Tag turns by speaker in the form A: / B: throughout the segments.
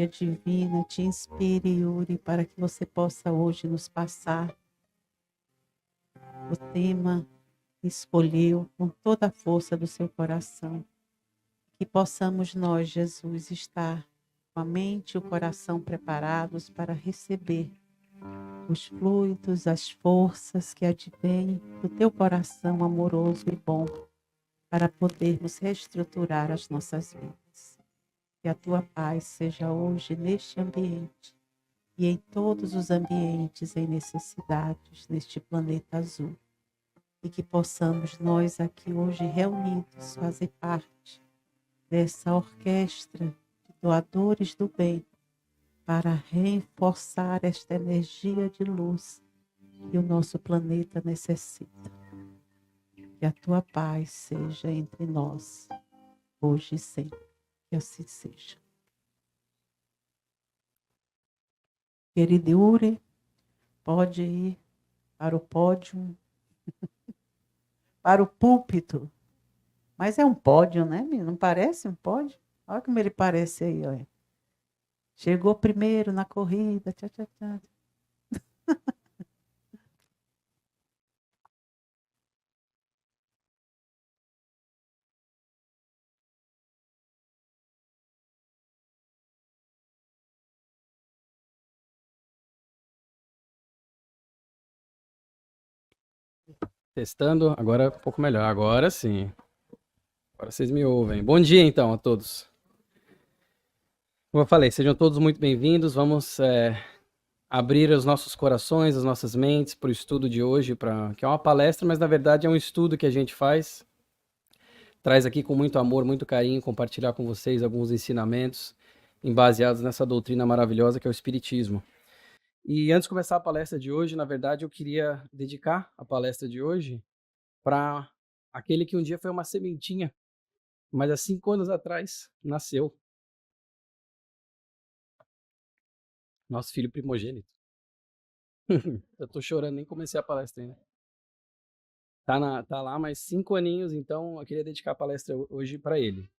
A: divina te inspire, Yuri, para que você possa hoje nos passar o tema que escolheu com toda a força do seu coração. Que possamos nós, Jesus, estar com a mente e o coração preparados para receber os fluidos, as forças que advêm do teu coração amoroso e bom, para podermos reestruturar as nossas vidas. Que a tua paz seja hoje neste ambiente e em todos os ambientes em necessidades neste planeta azul. E que possamos nós aqui hoje reunidos fazer parte dessa orquestra de doadores do bem para reforçar esta energia de luz que o nosso planeta necessita. Que a tua paz seja entre nós, hoje e sempre. Que assim seja. Querido Yuri, pode ir para o pódio, para o púlpito. Mas é um pódio, né, menino? Não parece um pódio? Olha como ele parece aí, olha. Chegou primeiro na corrida. Tchá, tchá, tchá.
B: Testando, agora um pouco melhor. Agora sim. Agora vocês me ouvem. Bom dia, então, a todos. Como eu falei, sejam todos muito bem-vindos. Vamos abrir os nossos corações, as nossas mentes para o estudo de hoje, que é uma palestra, mas na verdade é um estudo que a gente faz. Traz aqui com muito amor, muito carinho, compartilhar com vocês alguns ensinamentos baseados nessa doutrina maravilhosa que é o Espiritismo. E antes de começar a palestra de hoje, na verdade, eu queria dedicar a palestra de hoje para aquele que um dia foi uma sementinha, mas há 5 anos atrás nasceu. Nosso filho primogênito. Eu tô chorando, nem comecei a palestra ainda. Tá lá, mais 5 aninhos, então eu queria dedicar a palestra hoje para ele.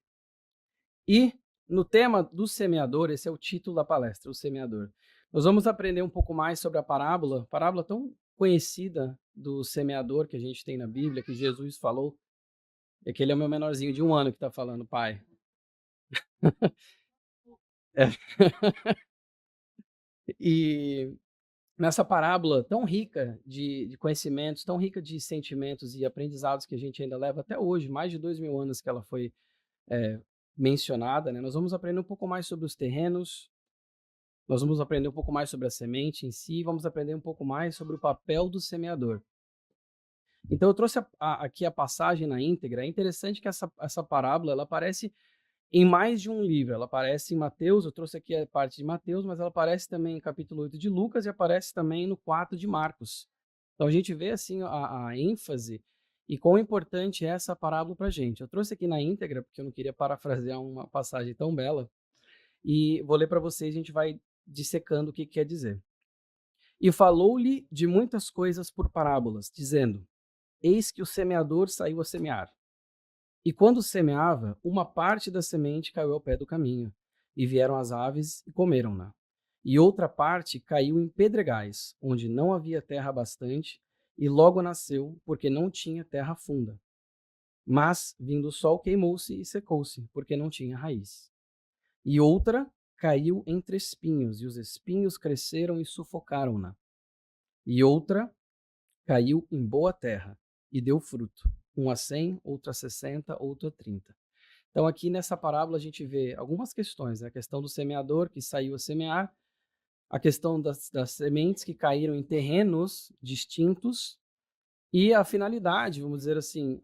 B: E no tema do semeador, esse é o título da palestra, o semeador. Nós vamos aprender um pouco mais sobre a parábola tão conhecida do semeador que a gente tem na Bíblia, que Jesus falou. E aquele é o meu menorzinho de 1 ano que está falando, pai. É. E nessa parábola tão rica de conhecimentos, tão rica de sentimentos e aprendizados que a gente ainda leva até hoje, mais de 2.000 anos que ela foi mencionada, né? Nós vamos aprender um pouco mais sobre os terrenos, nós vamos aprender um pouco mais sobre a semente em si, vamos aprender um pouco mais sobre o papel do semeador. Então eu trouxe aqui a passagem na íntegra. É interessante que essa parábola ela aparece em mais de um livro. Ela aparece em Mateus, eu trouxe aqui a parte de Mateus, mas ela aparece também em capítulo 8 de Lucas e aparece também no 4 de Marcos. Então a gente vê assim a ênfase e quão importante é essa parábola para a gente. Eu trouxe aqui na íntegra, porque eu não queria parafrasear uma passagem tão bela, e vou ler para vocês, a gente vai dissecando o que quer dizer. E falou-lhe de muitas coisas por parábolas, dizendo: Eis que o semeador saiu a semear. E quando semeava, uma parte da semente caiu ao pé do caminho, e vieram as aves e comeram-na. E outra parte caiu em pedregais, onde não havia terra bastante, e logo nasceu, porque não tinha terra funda. Mas, vindo o sol, queimou-se e secou-se, porque não tinha raiz. E outra caiu entre espinhos, e os espinhos cresceram e sufocaram-na. E outra caiu em boa terra, e deu fruto, um a 100, outro a 60, outro a 30. Então, aqui nessa parábola, a gente vê algumas questões, né? A questão do semeador que saiu a semear, a questão das sementes que caíram em terrenos distintos e a finalidade, vamos dizer assim,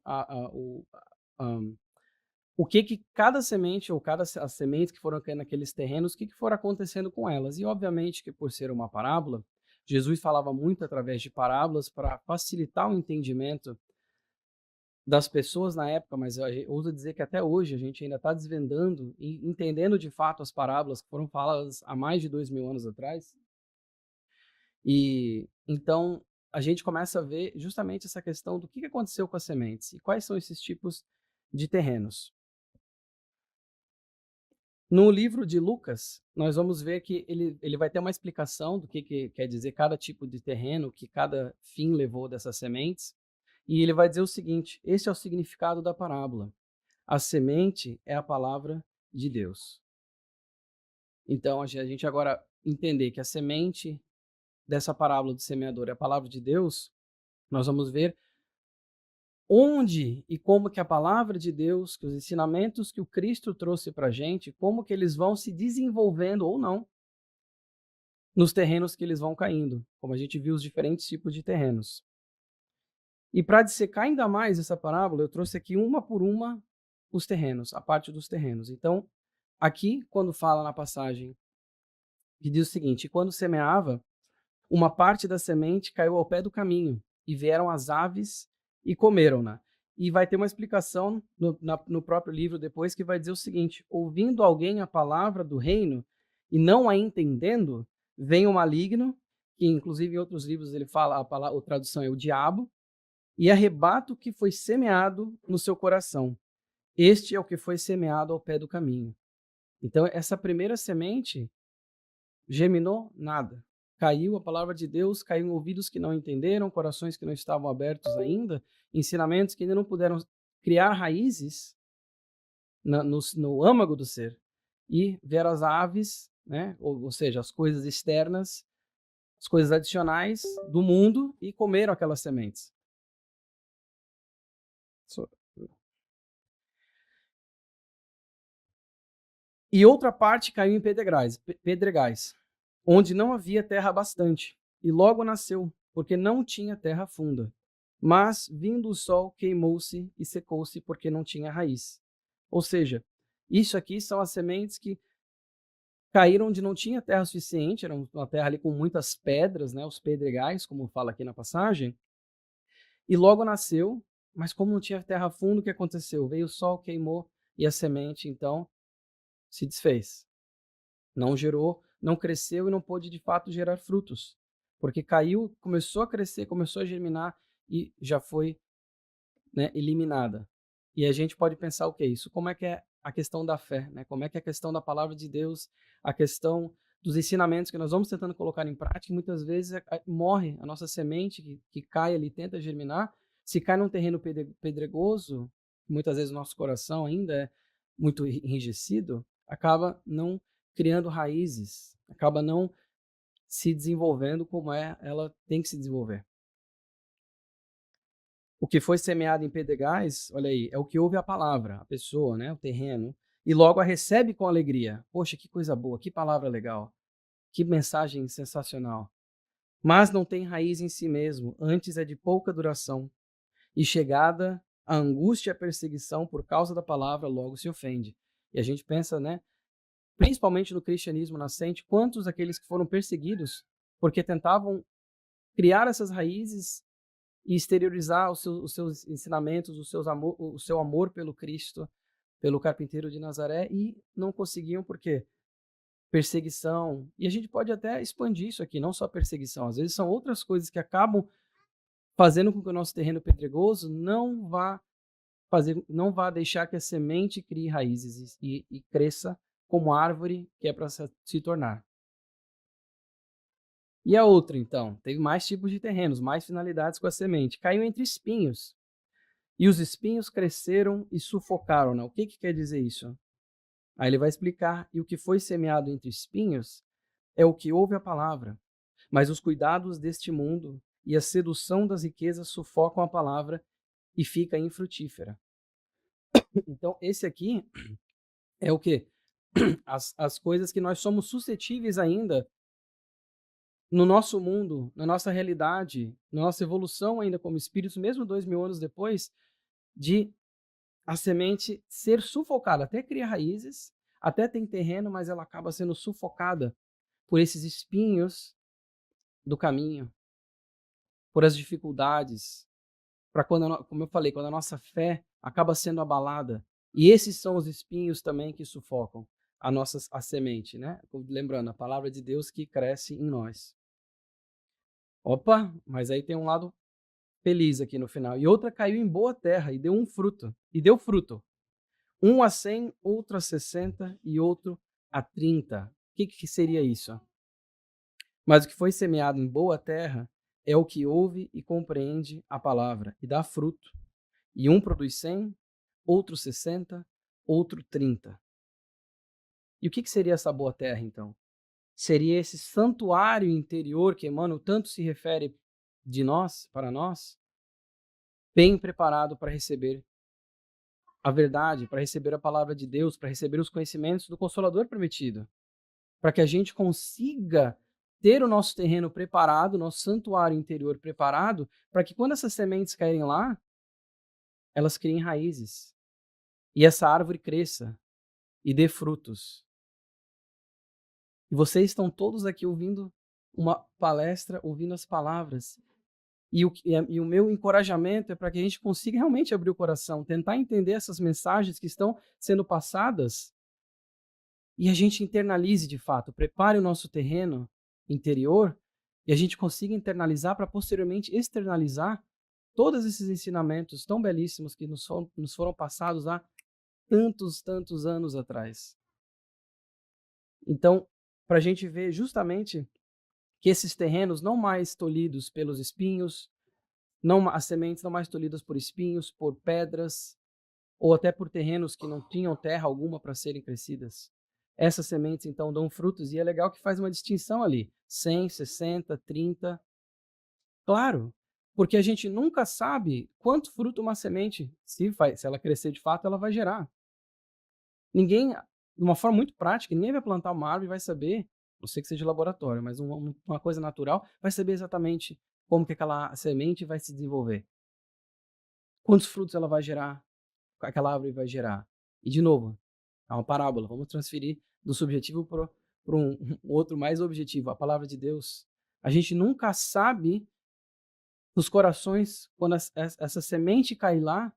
B: o que cada semente ou as sementes que foram caindo naqueles terrenos, o que foram acontecendo com elas. E, obviamente, que por ser uma parábola, Jesus falava muito através de parábolas para facilitar o entendimento das pessoas na época, mas eu ouso dizer que até hoje a gente ainda está desvendando e entendendo de fato as parábolas que foram faladas há mais de 2.000 anos atrás. E então a gente começa a ver justamente essa questão do que aconteceu com as sementes e quais são esses tipos de terrenos. No livro de Lucas, nós vamos ver que ele vai ter uma explicação do que quer dizer cada tipo de terreno, que cada fim levou dessas sementes. E ele vai dizer o seguinte: esse é o significado da parábola. A semente é a palavra de Deus. Então, a gente agora entender que a semente dessa parábola do semeador é a palavra de Deus, nós vamos ver onde e como que a palavra de Deus, que os ensinamentos que o Cristo trouxe para a gente, como que eles vão se desenvolvendo ou não nos terrenos que eles vão caindo, como a gente viu os diferentes tipos de terrenos. E para dissecar ainda mais essa parábola, eu trouxe aqui uma por uma os terrenos, a parte dos terrenos. Então, aqui, quando fala na passagem, que diz o seguinte: quando semeava, uma parte da semente caiu ao pé do caminho, e vieram as aves e comeram-na. E vai ter uma explicação no próprio livro depois que vai dizer o seguinte: ouvindo alguém a palavra do reino e não a entendendo, vem o maligno, que inclusive em outros livros ele fala, a tradução é o diabo, e arrebata o que foi semeado no seu coração. Este é o que foi semeado ao pé do caminho. Então, essa primeira semente germinou nada. Caiu a palavra de Deus, caiu em ouvidos que não entenderam, corações que não estavam abertos ainda, ensinamentos que ainda não puderam criar raízes no âmago do ser. E vieram as aves, né? Ou seja, as coisas externas, as coisas adicionais do mundo, e comeram aquelas sementes. E outra parte caiu em pedregais, onde não havia terra bastante, e logo nasceu, porque não tinha terra funda. Mas, vindo o sol, queimou-se e secou-se, porque não tinha raiz. Ou seja, isso aqui são as sementes que caíram onde não tinha terra suficiente, era uma terra ali com muitas pedras, né, os pedregais, como fala aqui na passagem, e logo nasceu, mas como não tinha terra funda, o que aconteceu? Veio o sol, queimou, e a semente, então, se desfez. Não gerou, não cresceu e não pôde de fato gerar frutos, porque caiu, começou a crescer, começou a germinar e já foi, né, eliminada. E a gente pode pensar o que é isso? Como é que é a questão da fé, né? Como é que é a questão da palavra de Deus, a questão dos ensinamentos que nós vamos tentando colocar em prática, e muitas vezes morre a nossa semente que cai ali, tenta germinar. Se cai num terreno pedregoso, muitas vezes o nosso coração ainda é muito enrijecido, acaba não criando raízes, acaba não se desenvolvendo como ela tem que se desenvolver. O que foi semeado em pedregais, olha aí, é o que ouve a palavra, a pessoa, né, o terreno, e logo a recebe com alegria. Poxa, que coisa boa, que palavra legal, que mensagem sensacional. Mas não tem raiz em si mesmo, antes é de pouca duração. E chegada a angústia e a perseguição por causa da palavra, logo se ofende. E a gente pensa, né, principalmente no cristianismo nascente, quantos aqueles que foram perseguidos porque tentavam criar essas raízes e exteriorizar os seus ensinamentos, o seu amor pelo Cristo, pelo carpinteiro de Nazaré, e não conseguiam por quê? Perseguição. E a gente pode até expandir isso aqui, não só perseguição. Às vezes são outras coisas que acabam fazendo com que o nosso terreno pedregoso não vá deixar que a semente crie raízes e cresça como árvore que é para se tornar. E a outra, então? Teve mais tipos de terrenos, mais finalidades com a semente. Caiu entre espinhos. E os espinhos cresceram e sufocaram-na. O que quer dizer isso? Aí ele vai explicar. E o que foi semeado entre espinhos é o que ouve a palavra. Mas os cuidados deste mundo e a sedução das riquezas sufocam a palavra e fica infrutífera. Então, esse aqui é o quê? As coisas que nós somos suscetíveis ainda no nosso mundo, na nossa realidade, na nossa evolução ainda como espíritos, mesmo 2000 anos depois, de a semente ser sufocada, até cria raízes, até tem terreno, mas ela acaba sendo sufocada por esses espinhos do caminho, por as dificuldades, para quando, como eu falei, quando a nossa fé acaba sendo abalada. E esses são os espinhos também que sufocam a semente, né? Lembrando, a palavra de Deus que cresce em nós. Opa, mas aí tem um lado feliz aqui no final. E outra caiu em boa terra e deu fruto. Um a 100, outro a 60 e outro a 30. O que seria isso? Mas o que foi semeado em boa terra é o que ouve e compreende a palavra e dá fruto. E um produz 100, outro 60, outro 30. E o que seria essa boa terra, então? Seria esse santuário interior que Emmanuel tanto se refere de nós, para nós, bem preparado para receber a verdade, para receber a palavra de Deus, para receber os conhecimentos do Consolador prometido, para que a gente consiga ter o nosso terreno preparado, nosso santuário interior preparado, para que quando essas sementes caírem lá, elas criem raízes e essa árvore cresça e dê frutos. E vocês estão todos aqui ouvindo uma palestra, ouvindo as palavras. E o meu encorajamento é para que a gente consiga realmente abrir o coração, tentar entender essas mensagens que estão sendo passadas e a gente internalize de fato, prepare o nosso terreno interior e a gente consiga internalizar para posteriormente externalizar todos esses ensinamentos tão belíssimos que nos foram passados há tantos anos atrás. Então, para a gente ver justamente que esses terrenos não mais tolhidos pelos espinhos, as sementes não mais tolhidas por espinhos, por pedras, ou até por terrenos que não tinham terra alguma para serem crescidas. Essas sementes, então, dão frutos, e é legal que faz uma distinção ali, 100, 60, 30. Claro, porque a gente nunca sabe quanto fruto uma semente, se ela crescer de fato, ela vai gerar. Ninguém, de uma forma muito prática, ninguém vai plantar uma árvore e vai saber, não sei que seja laboratório, mas uma coisa natural, vai saber exatamente como que aquela semente vai se desenvolver. Quantos frutos ela vai gerar, aquela árvore vai gerar. E, de novo, é uma parábola. Vamos transferir do subjetivo para um outro mais objetivo, a palavra de Deus. A gente nunca sabe nos corações, quando essa semente cair lá,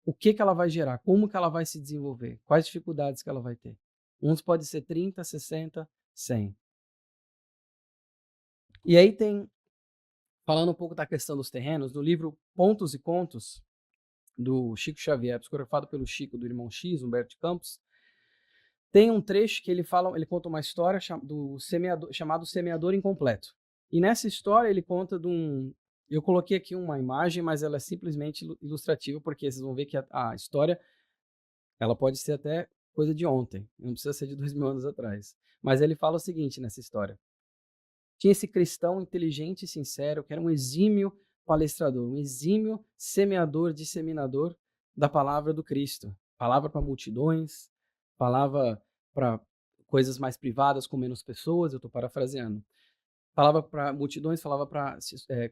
B: o que ela vai gerar, como que ela vai se desenvolver, quais dificuldades que ela vai ter. Uns pode ser 30, 60, 100. E aí falando um pouco da questão dos terrenos, no livro Pontos e Contos, do Chico Xavier, psicografado pelo Chico, do irmão X, Humberto de Campos, tem um trecho que ele conta uma história chamado Semeador Incompleto. E nessa história ele conta eu coloquei aqui uma imagem, mas ela é simplesmente ilustrativa, porque vocês vão ver que a história ela pode ser até coisa de ontem, não precisa ser de 2000 anos atrás. Mas ele fala o seguinte nessa história. Tinha esse cristão inteligente e sincero, que era um exímio palestrador, um exímio semeador, disseminador da palavra do Cristo. Palavra para multidões, falava para coisas mais privadas com menos pessoas, eu estou parafraseando. Falava para multidões, falava para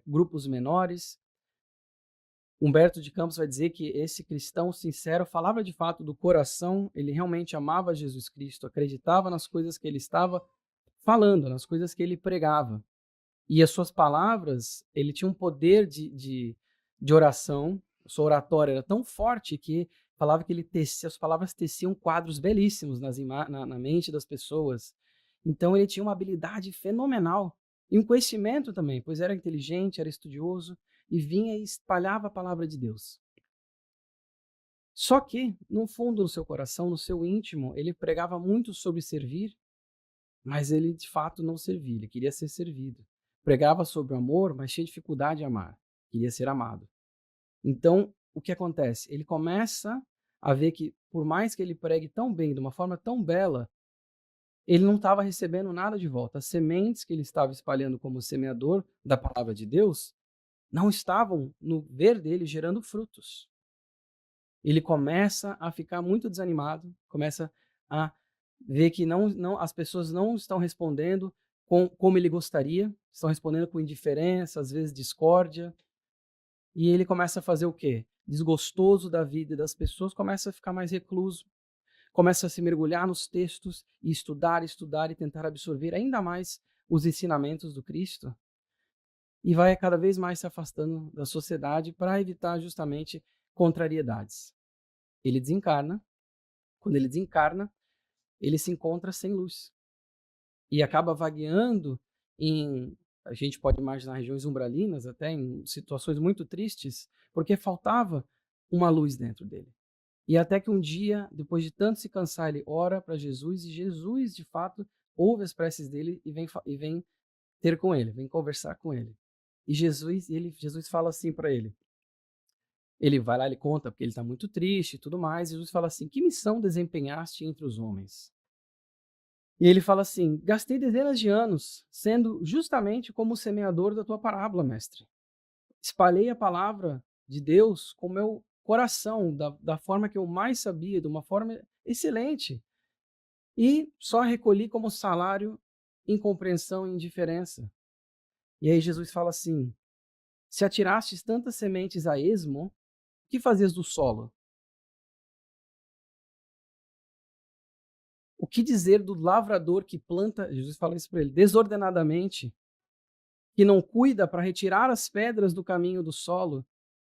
B: grupos menores. Humberto de Campos vai dizer que esse cristão sincero falava de fato do coração, ele realmente amava Jesus Cristo, acreditava nas coisas que ele estava falando, nas coisas que ele pregava. E as suas palavras, ele tinha um poder de oração, sua oratória era tão forte que falava que as palavras teciam quadros belíssimos na mente das pessoas. Então ele tinha uma habilidade fenomenal e um conhecimento também, pois era inteligente, era estudioso e vinha e espalhava a palavra de Deus. Só que, no fundo do seu coração, no seu íntimo, ele pregava muito sobre servir, mas ele de fato não servia, ele queria ser servido. Pregava sobre o amor, mas tinha dificuldade em amar, queria ser amado. Então, o que acontece? Ele começa a ver que, por mais que ele pregue tão bem, de uma forma tão bela, ele não estava recebendo nada de volta. As sementes que ele estava espalhando como semeador da palavra de Deus não estavam, no ver dele, gerando frutos. Ele começa a ficar muito desanimado, começa a ver que as pessoas não estão respondendo como ele gostaria, estão respondendo com indiferença, às vezes discórdia. E ele começa a fazer o quê? Desgostoso da vida e das pessoas, começa a ficar mais recluso, começa a se mergulhar nos textos e estudar e tentar absorver ainda mais os ensinamentos do Cristo. E vai cada vez mais se afastando da sociedade para evitar justamente contrariedades. Ele desencarna. Quando ele desencarna, ele se encontra sem luz. E acaba vagueando a gente pode imaginar regiões umbralinas, até em situações muito tristes, porque faltava uma luz dentro dele. E até que um dia, depois de tanto se cansar, ele ora para Jesus e Jesus, de fato, ouve as preces dele e vem ter com ele, vem conversar com ele. E Jesus fala assim para ele. Ele vai lá, ele conta, porque ele está muito triste e tudo mais. Jesus fala assim: que missão desempenhaste entre os homens? E ele fala assim: gastei dezenas de anos sendo justamente como o semeador da tua parábola, mestre. Espalhei a palavra de Deus com o meu coração, da forma que eu mais sabia, de uma forma excelente. E só recolhi como salário incompreensão e indiferença. E aí Jesus fala assim: se atirastes tantas sementes a esmo, o que fazias do solo? O que dizer do lavrador que planta, Jesus fala isso para ele, desordenadamente, que não cuida para retirar as pedras do caminho do solo,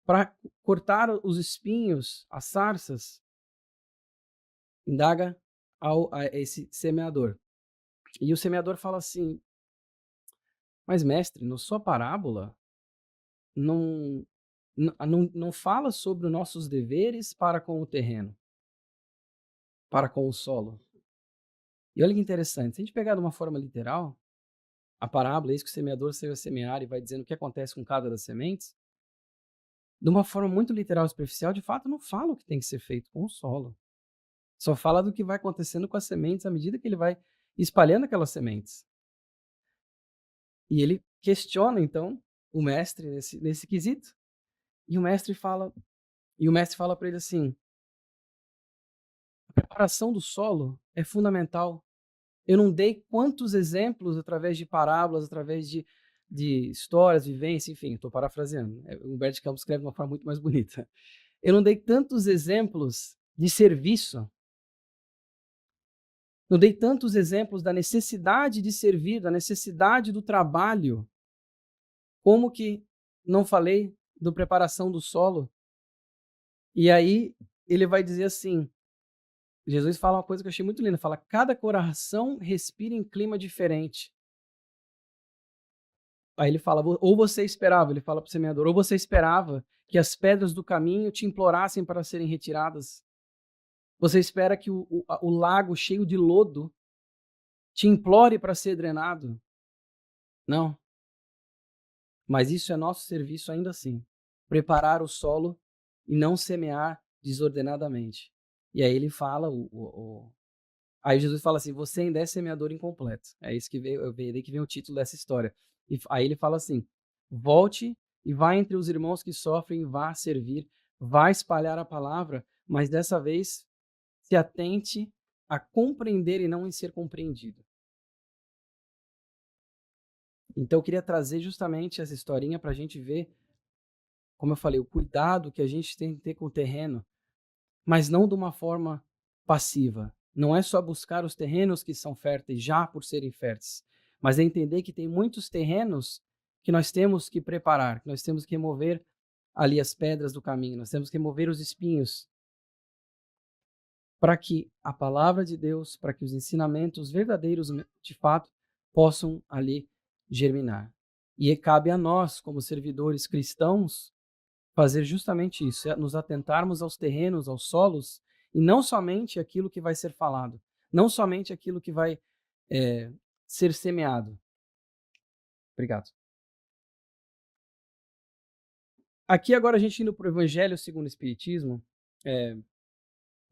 B: para cortar os espinhos, as sarças? Indaga a esse semeador. E o semeador fala assim: mas mestre, na sua parábola não, não fala sobre os nossos deveres para com o terreno, para com o solo. E olha que interessante, se a gente pegar de uma forma literal, a parábola, isso que o semeador saiu a semear e vai dizendo o que acontece com cada das sementes, de uma forma muito literal e superficial, de fato não fala o que tem que ser feito com o solo. Só fala do que vai acontecendo com as sementes à medida que ele vai espalhando aquelas sementes. E ele questiona, então, o mestre nesse quesito. E o mestre fala para ele assim: a preparação do solo é fundamental. Eu não dei quantos exemplos através de parábolas, através de histórias, vivência, enfim, estou parafraseando. O Humberto de Campos escreve de uma forma muito mais bonita. Eu não dei tantos exemplos de serviço, não dei tantos exemplos da necessidade de servir, da necessidade do trabalho, como que não falei da preparação do solo. E aí ele vai dizer assim, Jesus fala uma coisa que eu achei muito linda, fala: cada coração respira em clima diferente. Aí ele fala: ou você esperava, ele fala para o semeador, ou você esperava que as pedras do caminho te implorassem para serem retiradas. Você espera que o lago cheio de lodo te implore para ser drenado? Não. Mas isso é nosso serviço ainda assim. Preparar o solo e não semear desordenadamente. E aí ele fala, aí Jesus fala assim: você ainda é semeador incompleto. É isso que veio, daí que vem o título dessa história. E aí ele fala assim: volte e vá entre os irmãos que sofrem, vá servir, vá espalhar a palavra, mas dessa vez se atente a compreender e não em ser compreendido. Então eu queria trazer justamente essa historinha para a gente ver, como eu falei, o cuidado que a gente tem que ter com o terreno, mas não de uma forma passiva. Não é só buscar os terrenos que são férteis já por serem férteis, mas é entender que tem muitos terrenos que nós temos que preparar, que nós temos que remover ali as pedras do caminho, nós temos que remover os espinhos, para que a palavra de Deus, para que os ensinamentos verdadeiros de fato possam ali germinar. E cabe a nós, como servidores cristãos, fazer justamente isso, é nos atentarmos aos terrenos, aos solos, e não somente aquilo que vai ser falado, não somente aquilo que vai ser semeado. Obrigado. Aqui agora a gente indo para o Evangelho segundo o Espiritismo,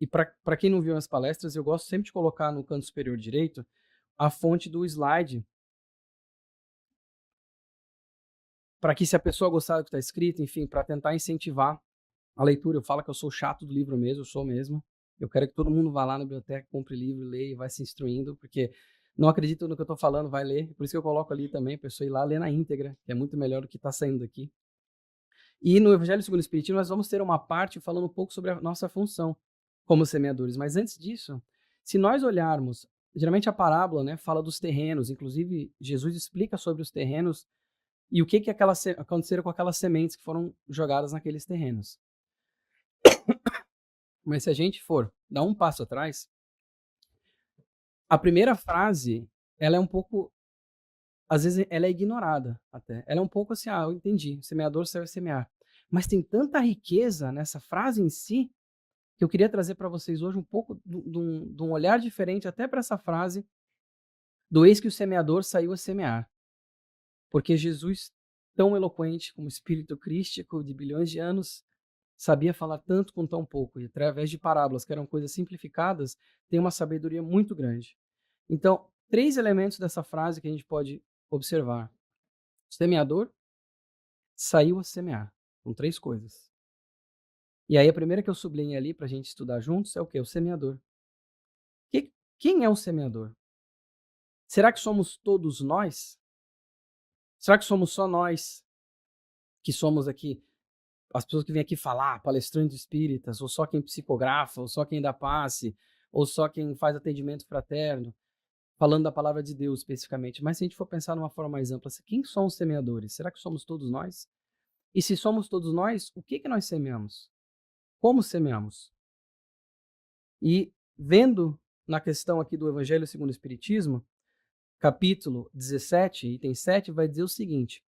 B: e para quem não viu as palestras, eu gosto sempre de colocar no canto superior direito a fonte do slide, para que se a pessoa gostar do que está escrito, enfim, para tentar incentivar a leitura. Eu falo que eu sou chato do livro mesmo, eu sou mesmo. Eu quero que todo mundo vá lá na biblioteca, compre livro, leia e vai se instruindo, porque não acredito no que eu estou falando, vai ler. Por isso que eu coloco ali também, a pessoa ir lá ler na íntegra, que é muito melhor do que está saindo daqui. E no Evangelho segundo o Espiritismo, nós vamos ter uma parte falando um pouco sobre a nossa função como semeadores. Mas antes disso, se nós olharmos, geralmente a parábola, né, fala dos terrenos, inclusive Jesus explica sobre os terrenos e o que aconteceram com aquelas sementes que foram jogadas naqueles terrenos. Mas se a gente for dar um passo atrás, a primeira frase, ela é um pouco, às vezes ela é ignorada até. Ela é um pouco assim, eu entendi, o semeador saiu a semear. Mas tem tanta riqueza nessa frase em si, que eu queria trazer para vocês hoje um pouco de um olhar diferente até para essa frase do eis que o semeador saiu a semear. Porque Jesus, tão eloquente como espírito crístico de bilhões de anos, sabia falar tanto com tão pouco. E através de parábolas, que eram coisas simplificadas, tem uma sabedoria muito grande. Então, 3 elementos dessa frase que a gente pode observar. O semeador saiu a semear. São 3 coisas. E aí a primeira que eu sublinhei ali para a gente estudar juntos é o quê? O semeador. Quem é o semeador? Será que somos todos nós? Será que somos só nós que somos aqui, as pessoas que vêm aqui falar, palestrantes espíritas, ou só quem psicografa, ou só quem dá passe, ou só quem faz atendimento fraterno, falando da palavra de Deus especificamente? Mas se a gente for pensar numa forma mais ampla, quem são os semeadores? Será que somos todos nós? E se somos todos nós, o que nós semeamos? Como semeamos? E vendo na questão aqui do Evangelho segundo o Espiritismo, capítulo 17, item 7, vai dizer o seguinte: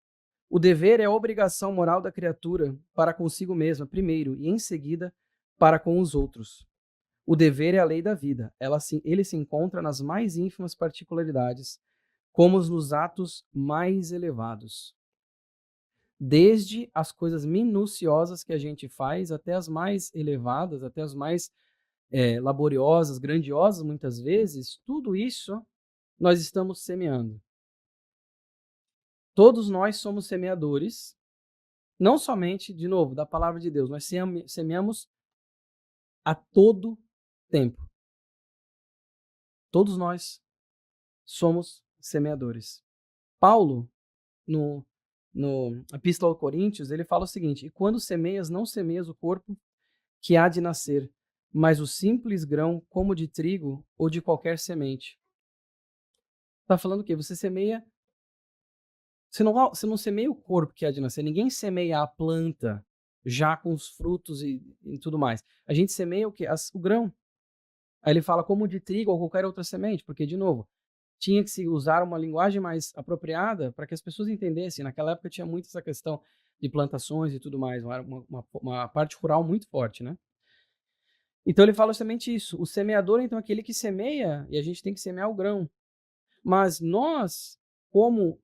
B: o dever é a obrigação moral da criatura para consigo mesma, primeiro, e em seguida, para com os outros. O dever é a lei da vida. Ele se encontra nas mais ínfimas particularidades, como nos atos mais elevados. Desde as coisas minuciosas que a gente faz, até as mais elevadas, até as mais laboriosas, grandiosas, muitas vezes, tudo isso nós estamos semeando. Todos nós somos semeadores, não somente, de novo, da palavra de Deus, nós semeamos a todo tempo. Todos nós somos semeadores. Paulo, no Epístola aos Coríntios, ele fala o seguinte: e quando semeias, não semeias o corpo que há de nascer, mas o simples grão como de trigo ou de qualquer semente. Está falando o quê? Você semeia. Você não semeia o corpo que há de nascer. Ninguém semeia a planta já com os frutos e tudo mais. A gente semeia o quê? O grão. Aí ele fala como de trigo ou qualquer outra semente, porque, de novo, tinha que se usar uma linguagem mais apropriada para que as pessoas entendessem. Naquela época tinha muito essa questão de plantações e tudo mais, uma parte rural muito forte, né? Então ele fala justamente isso. O semeador, então, é aquele que semeia, e a gente tem que semear o grão. Mas nós, como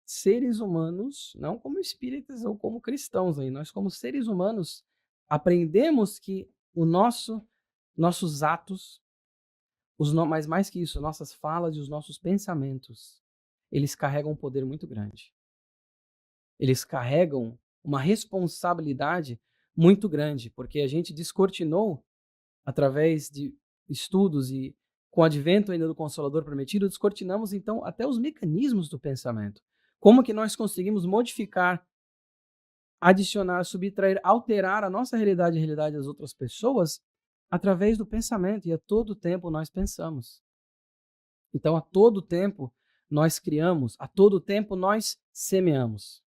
B: seres humanos, não como espíritas ou como cristãos aí, nós como seres humanos aprendemos que nossos atos, mas mais que isso, nossas falas e os nossos pensamentos, eles carregam um poder muito grande. Eles carregam uma responsabilidade muito grande, porque a gente descortinou, através de estudos e com o advento ainda do Consolador Prometido, descortinamos então até os mecanismos do pensamento. Como que nós conseguimos modificar, adicionar, subtrair, alterar a nossa realidade e a realidade das outras pessoas através do pensamento, e a todo tempo nós pensamos. Então, a todo tempo nós criamos, a todo tempo nós semeamos.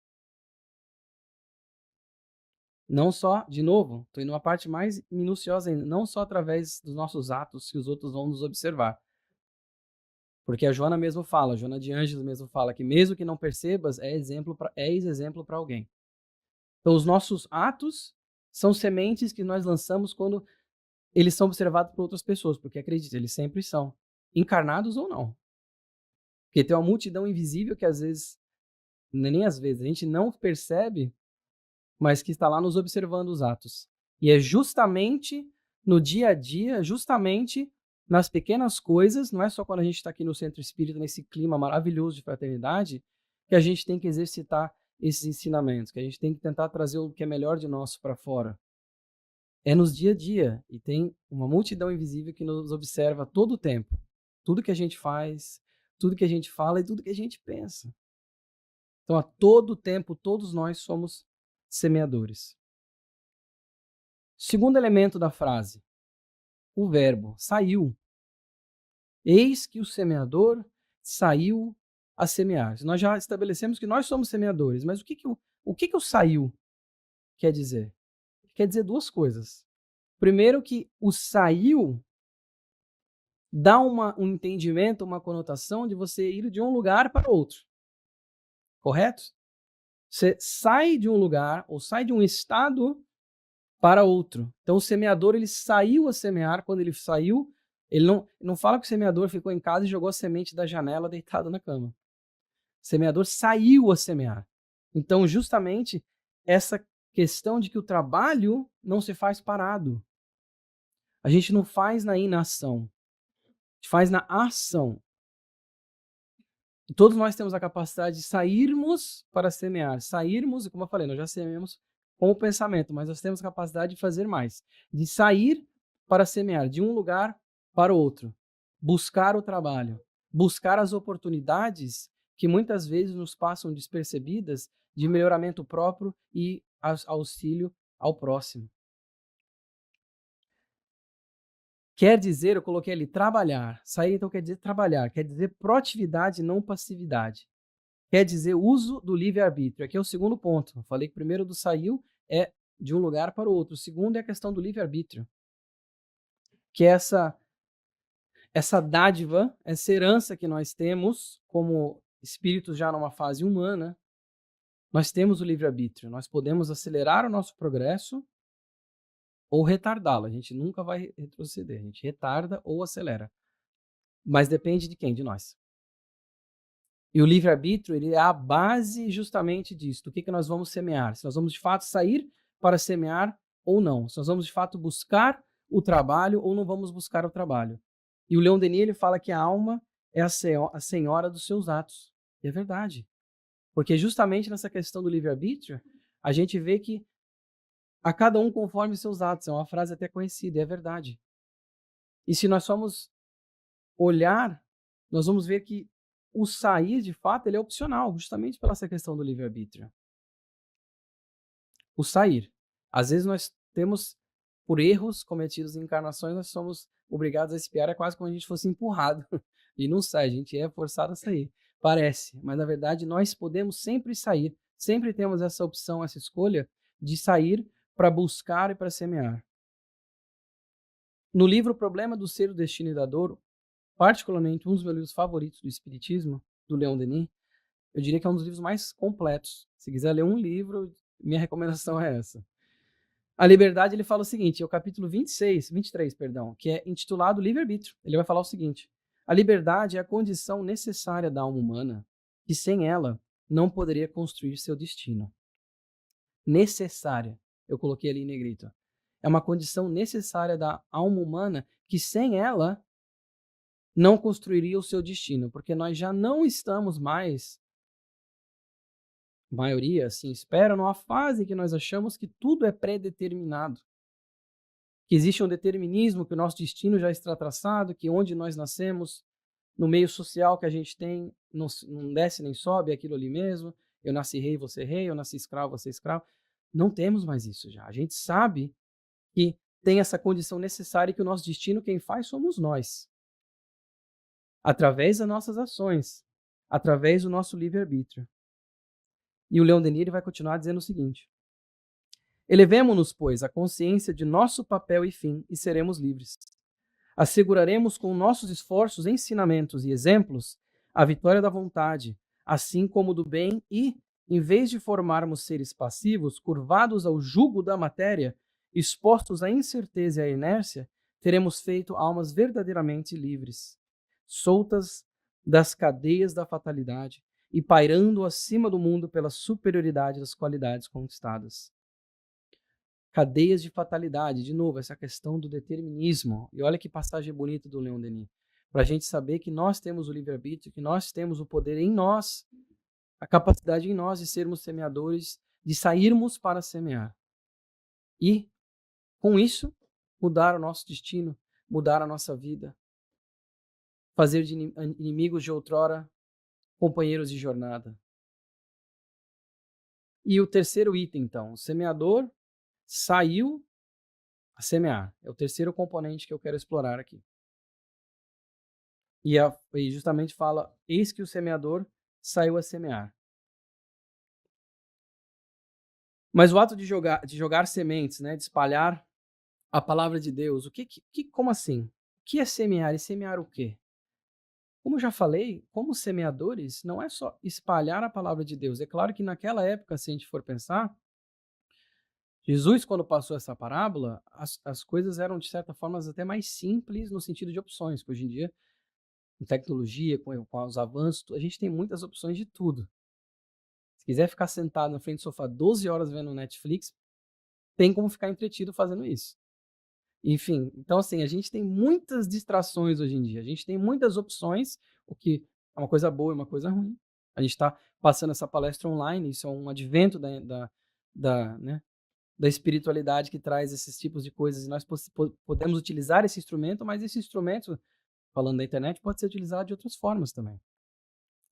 B: Não só, de novo, estou indo uma parte mais minuciosa ainda, não só através dos nossos atos que os outros vão nos observar. Porque a Joana mesmo fala, a Joana de Ângeles mesmo fala que mesmo que não percebas, és exemplo para alguém. Então, os nossos atos são sementes que nós lançamos quando eles são observados por outras pessoas, porque acredite, eles sempre são, encarnados ou não. Porque tem uma multidão invisível que às vezes, nem às vezes, a gente não percebe, mas que está lá nos observando os atos. E é justamente no dia a dia, justamente nas pequenas coisas, não é só quando a gente está aqui no Centro Espírita, nesse clima maravilhoso de fraternidade, que a gente tem que exercitar esses ensinamentos, que a gente tem que tentar trazer o que é melhor de nós para fora. É nos dia a dia, e tem uma multidão invisível que nos observa todo o tempo. Tudo que a gente faz, tudo que a gente fala e tudo que a gente pensa. Então, a todo tempo, todos nós somos semeadores. Segundo elemento da frase, o verbo saiu. Eis que o semeador saiu a semear. Nós já estabelecemos que nós somos semeadores, mas o que o saiu quer dizer? Quer dizer 2 coisas. Primeiro, que o saiu dá um entendimento, uma conotação de você ir de um lugar para outro. Correto? Você sai de um lugar ou sai de um estado para outro. Então o semeador, ele saiu a semear. Quando ele saiu, ele não fala que o semeador ficou em casa e jogou a semente da janela deitado na cama. O semeador saiu a semear. Então, justamente, essa questão de que o trabalho não se faz parado. A gente não faz na inação, a gente faz na ação. E todos nós temos a capacidade de sairmos para semear. Sairmos, e como eu falei, nós já semeamos com o pensamento, mas nós temos a capacidade de fazer mais. De sair para semear, de um lugar para o outro. Buscar o trabalho. Buscar as oportunidades que muitas vezes nos passam despercebidas de melhoramento próprio e auxílio ao próximo. Quer dizer, eu coloquei ali trabalhar. Sair então quer dizer trabalhar, quer dizer proatividade, não passividade. Quer dizer uso do livre-arbítrio. Aqui é o segundo ponto. Eu falei que o primeiro do saiu é de um lugar para o outro. O segundo é a questão do livre-arbítrio. Que é essa dádiva, essa herança que nós temos como espíritos já numa fase humana. Nós temos o livre-arbítrio. Nós podemos acelerar o nosso progresso ou retardá-lo. A gente nunca vai retroceder. A gente retarda ou acelera. Mas depende de quem? De nós. E o livre-arbítrio, ele é a base justamente disso. Do que nós vamos semear. Se nós vamos, de fato, sair para semear ou não. Se nós vamos, de fato, buscar o trabalho ou não vamos buscar o trabalho. E o Leon Denis, ele fala que a alma é a senhora dos seus atos. E é verdade. Porque justamente nessa questão do livre-arbítrio, a gente vê que a cada um conforme seus atos. É uma frase até conhecida, e é verdade. E se nós formos olhar, nós vamos ver que o sair, de fato, ele é opcional, justamente pela essa questão do livre-arbítrio. O sair. Às vezes nós temos, por erros cometidos em encarnações, nós somos obrigados a espiar, é quase como se a gente fosse empurrado e não sai, a gente é forçado a sair. Parece, mas na verdade nós podemos sempre sair, sempre temos essa opção, essa escolha de sair para buscar e para semear. No livro O Problema do Ser, o Destino e da Dor, particularmente um dos meus livros favoritos do Espiritismo, do Leon Denis, eu diria que é um dos livros mais completos. Se quiser ler um livro, minha recomendação é essa. A Liberdade, ele fala o seguinte, é o capítulo 23, que é intitulado Livre-Arbítrio. Ele vai falar o seguinte: a liberdade é a condição necessária da alma humana, que sem ela não poderia construir seu destino. Necessária. Eu coloquei ali em negrito. É uma condição necessária da alma humana, que sem ela não construiria o seu destino, porque nós já não estamos mais, a maioria assim espera, numa fase que nós achamos que tudo é pré-determinado, que existe um determinismo, que o nosso destino já está traçado, que onde nós nascemos, no meio social que a gente tem, não desce nem sobe, é aquilo ali mesmo, eu nasci rei, eu nasci escravo, você é escravo. Não temos mais isso já. A gente sabe que tem essa condição necessária e que o nosso destino, quem faz, somos nós. Através das nossas ações, através do nosso livre-arbítrio. E o Leon Denis ele vai continuar dizendo o seguinte: elevemo-nos, pois, à consciência de nosso papel e fim, e seremos livres. Asseguraremos com nossos esforços, ensinamentos e exemplos a vitória da vontade, assim como do bem e, em vez de formarmos seres passivos, curvados ao jugo da matéria, expostos à incerteza e à inércia, teremos feito almas verdadeiramente livres, soltas das cadeias da fatalidade e pairando acima do mundo pela superioridade das qualidades conquistadas. Cadeias de fatalidade, de novo, essa questão do determinismo. E olha que passagem bonita do Leon Denis. Para a gente saber que nós temos o livre-arbítrio, que nós temos o poder em nós, a capacidade em nós de sermos semeadores, de sairmos para semear. E, com isso, mudar o nosso destino, mudar a nossa vida. Fazer de inimigos de outrora companheiros de jornada. E o terceiro item, então, o semeador saiu a semear. É o terceiro componente que eu quero explorar aqui. E justamente fala, eis que o semeador saiu a semear. Mas o ato de jogar sementes, né, de espalhar a palavra de Deus, como assim? O que é semear? E semear o quê? Como eu já falei, como semeadores, não é só espalhar a palavra de Deus. É claro que naquela época, se a gente for pensar, Jesus, quando passou essa parábola, as coisas eram, de certa forma, até mais simples no sentido de opções, que hoje em dia, com tecnologia, com os avanços, a gente tem muitas opções de tudo. Se quiser ficar sentado na frente do sofá 12 horas vendo Netflix, tem como ficar entretido fazendo isso. Enfim, então assim, a gente tem muitas distrações hoje em dia, a gente tem muitas opções, o que é uma coisa boa e uma coisa ruim. A gente está passando essa palestra online, isso é um advento né, da espiritualidade que traz esses tipos de coisas, e nós podemos utilizar esse instrumento, mas esse instrumento, falando da internet, pode ser utilizado de outras formas também,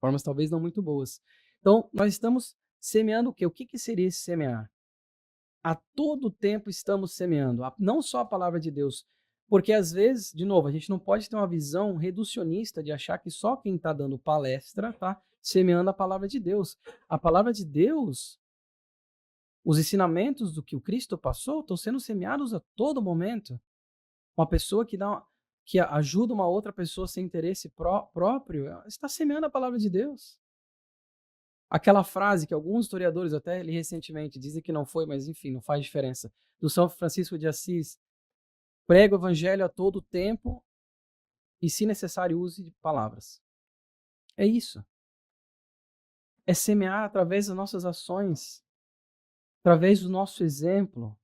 B: formas talvez não muito boas. Então, nós estamos semeando o quê? O que seria esse semear? A todo tempo estamos semeando, não só a palavra de Deus, porque às vezes, de novo, a gente não pode ter uma visão reducionista de achar que só quem está dando palestra está semeando a palavra de Deus. A palavra de Deus, os ensinamentos do que o Cristo passou, estão sendo semeados a todo momento. Uma pessoa que ajuda uma outra pessoa sem interesse próprio, está semeando a palavra de Deus. Aquela frase que alguns historiadores, até li recentemente, dizem que não foi, mas enfim, não faz diferença, do São Francisco de Assis: prega o evangelho a todo tempo e, se necessário, use de palavras. É isso. É semear através das nossas ações, através do nosso exemplo.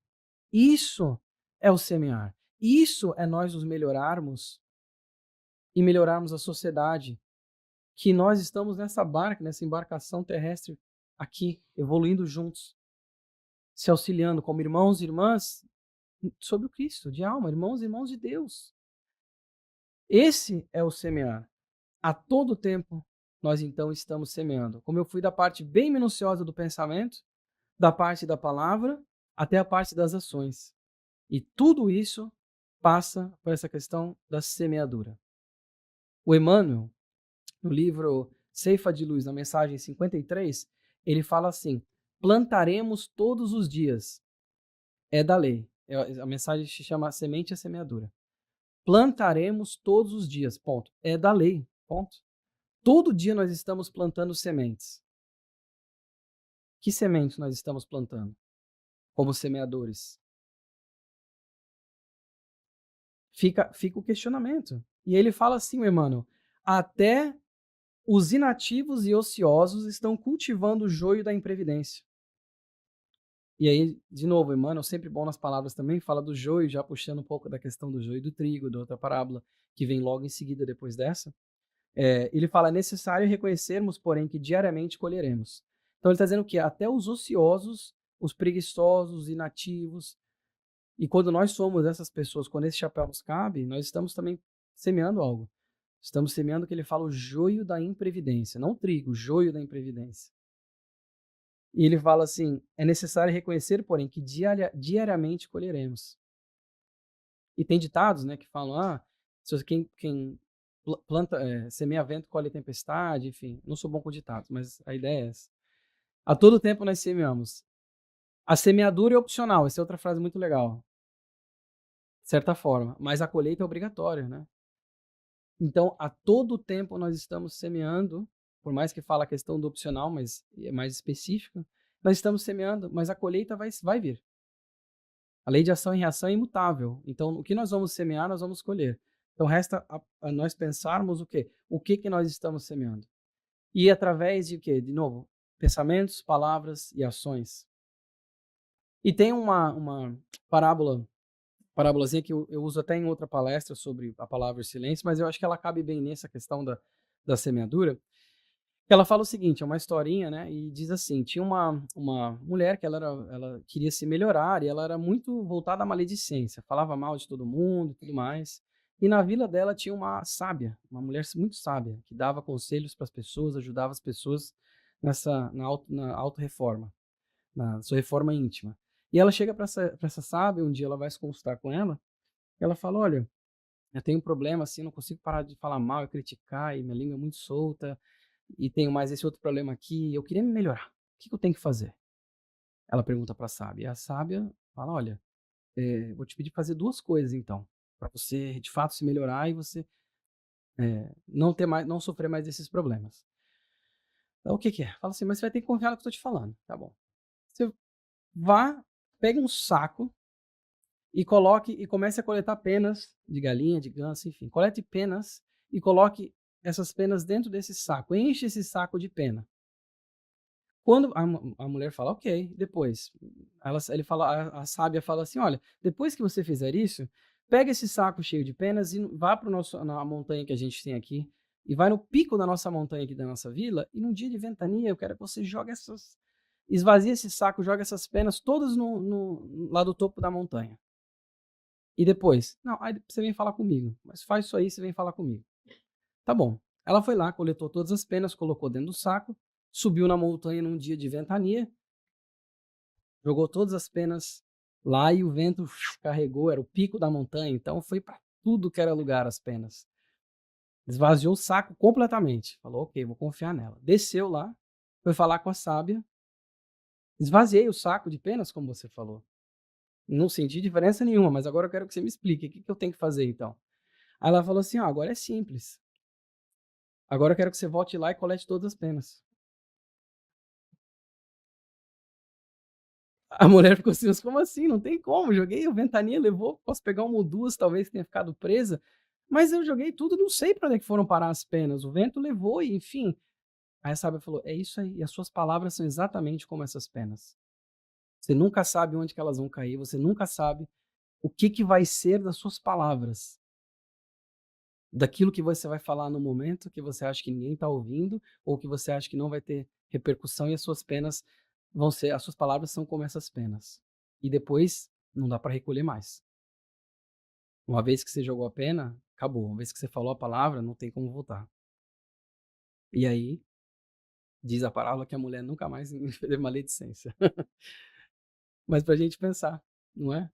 B: Isso é o semear. Isso é nós nos melhorarmos e melhorarmos a sociedade, que nós estamos nessa barca, nessa embarcação terrestre aqui, evoluindo juntos, se auxiliando como irmãos e irmãs sobre o Cristo, de alma, irmãos e irmãos de Deus. Esse é o semear. A todo tempo, nós então estamos semeando. Como eu fui da parte bem minuciosa do pensamento, da parte da palavra, até a parte das ações. E tudo isso passa por essa questão da semeadura. O Emmanuel, no livro Ceifa de Luz, na mensagem 53, ele fala assim: plantaremos todos os dias. É da lei. A mensagem se chama Semente e a Semeadura. Plantaremos todos os dias, ponto. É da lei, ponto. Todo dia nós estamos plantando sementes. Que sementes nós estamos plantando como semeadores? Fica o questionamento. E ele fala assim, Emmanuel: até os inativos e ociosos estão cultivando o joio da imprevidência. E aí, de novo, Emmanuel, sempre bom nas palavras também, fala do joio, já puxando um pouco da questão do joio e do trigo, da outra parábola, que vem logo em seguida depois dessa. Ele fala: é necessário reconhecermos, porém, que diariamente colheremos. Então ele está dizendo que até os ociosos, os preguiçosos, os inativos, e quando nós somos essas pessoas, quando esse chapéu nos cabe, nós estamos também semeando algo. Estamos semeando o que ele fala, o joio da imprevidência, não o trigo, o joio da imprevidência. E ele fala assim: é necessário reconhecer, porém, que diariamente colheremos. E tem ditados, né, que falam: quem planta, semeia vento, colhe tempestade, enfim. Não sou bom com ditados, mas a ideia é essa. A todo tempo nós semeamos. A semeadura é opcional, essa é outra frase muito legal, de certa forma, mas a colheita é obrigatória, né? Então, a todo tempo nós estamos semeando, por mais que fala a questão do opcional, mas é mais específica, nós estamos semeando, mas a colheita vai vir. A lei de ação e reação é imutável. Então, o que nós vamos semear, nós vamos colher. Então, resta a nós pensarmos o quê? O que nós estamos semeando. E através de quê? De novo, pensamentos, palavras e ações. E tem uma parábolazinha que eu uso até em outra palestra sobre a palavra silêncio, mas eu acho que ela cabe bem nessa questão da semeadura. Ela fala o seguinte, é uma historinha, né? E diz assim: tinha uma mulher que ela queria se melhorar e ela era muito voltada à maledicência, falava mal de todo mundo e tudo mais. E na vila dela tinha uma sábia, uma mulher muito sábia, que dava conselhos para as pessoas, ajudava as pessoas na auto-reforma, na sua reforma íntima. E ela chega para essa sábia, um dia ela vai se consultar com ela, e ela fala: olha, eu tenho um problema assim, não consigo parar de falar mal e criticar, e minha língua é muito solta, e tenho mais esse outro problema aqui, eu queria me melhorar. O que eu tenho que fazer? Ela pergunta para a sábia. E a sábia fala: olha, vou te pedir para fazer duas coisas então, para você de fato se melhorar e você não sofrer mais desses problemas. Então, o que é? Fala assim: mas você vai ter que confiar no que eu estou te falando. Tá bom. Você vá pegue um saco e coloque e comece a coletar penas de galinha, de ganso, enfim. Colete penas e coloque essas penas dentro desse saco. Enche esse saco de pena. Quando a mulher fala, ok, depois, ele fala, a sábia fala assim, olha, depois que você fizer isso, pega esse saco cheio de penas e vá para na montanha que a gente tem aqui, e vai no pico da nossa montanha aqui da nossa vila, e num dia de ventania eu quero que você jogue esvazie esse saco, joga essas penas todas lá do topo da montanha. E depois, não, aí você vem falar comigo, mas faz isso aí, você vem falar comigo. Tá bom. Ela foi lá, coletou todas as penas, colocou dentro do saco, subiu na montanha num dia de ventania, jogou todas as penas lá e o vento carregou, era o pico da montanha, então foi para tudo que era lugar as penas. Esvaziou o saco completamente. Falou, ok, vou confiar nela. Desceu lá, foi falar com a sábia, esvaziei o saco de penas, como você falou. Não senti diferença nenhuma, mas agora eu quero que você me explique, o que eu tenho que fazer então? Aí ela falou assim, agora é simples. Agora eu quero que você volte lá e colete todas as penas. A mulher ficou assim, mas como assim? Não tem como. Joguei, a ventania levou, posso pegar uma ou duas, talvez tenha ficado presa. Mas eu joguei tudo, não sei para onde é que foram parar as penas. O vento levou e, enfim. Aí a sábia falou, é isso aí. E as suas palavras são exatamente como essas penas. Você nunca sabe onde que elas vão cair, você nunca sabe o que vai ser das suas palavras. Daquilo que você vai falar no momento que você acha que ninguém está ouvindo ou que você acha que não vai ter repercussão e as suas penas as suas palavras são como essas penas. E depois não dá para recolher mais. Uma vez que você jogou a pena, acabou. Uma vez que você falou a palavra, não tem como voltar. E aí, diz a parábola que a mulher nunca mais teve maledicência. Mas para a gente pensar, não é?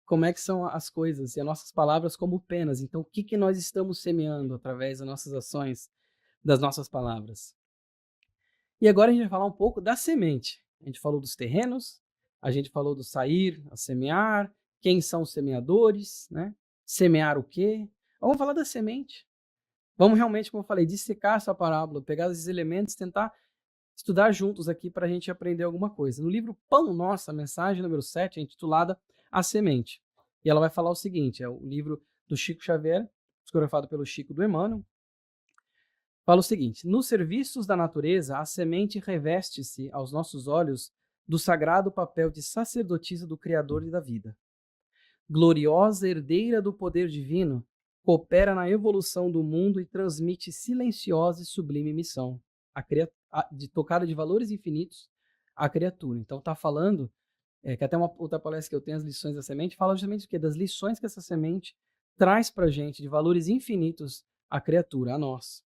B: Como é que são as coisas e as nossas palavras como penas. Então, o que nós estamos semeando através das nossas ações, das nossas palavras? E agora a gente vai falar um pouco da semente. A gente falou dos terrenos, a gente falou do sair a semear, quem são os semeadores, né? Semear o quê? Vamos falar da semente. Vamos realmente, como eu falei, dissecar essa parábola, pegar esses elementos, tentar estudar juntos aqui para a gente aprender alguma coisa. No livro Pão Nosso, a mensagem número 7 é intitulada A Semente. E ela vai falar o seguinte, é o livro do Chico Xavier, psicografado pelo Chico do Emmanuel. Fala o seguinte, nos serviços da natureza, a semente reveste-se aos nossos olhos do sagrado papel de sacerdotisa do Criador e da vida. Gloriosa herdeira do poder divino, coopera na evolução do mundo e transmite silenciosa e sublime missão, tocada de valores infinitos à criatura. Então está falando, que até uma outra palestra que eu tenho, as lições da semente, fala justamente do quê? Das lições que essa semente traz para a gente, de valores infinitos à criatura, a nós.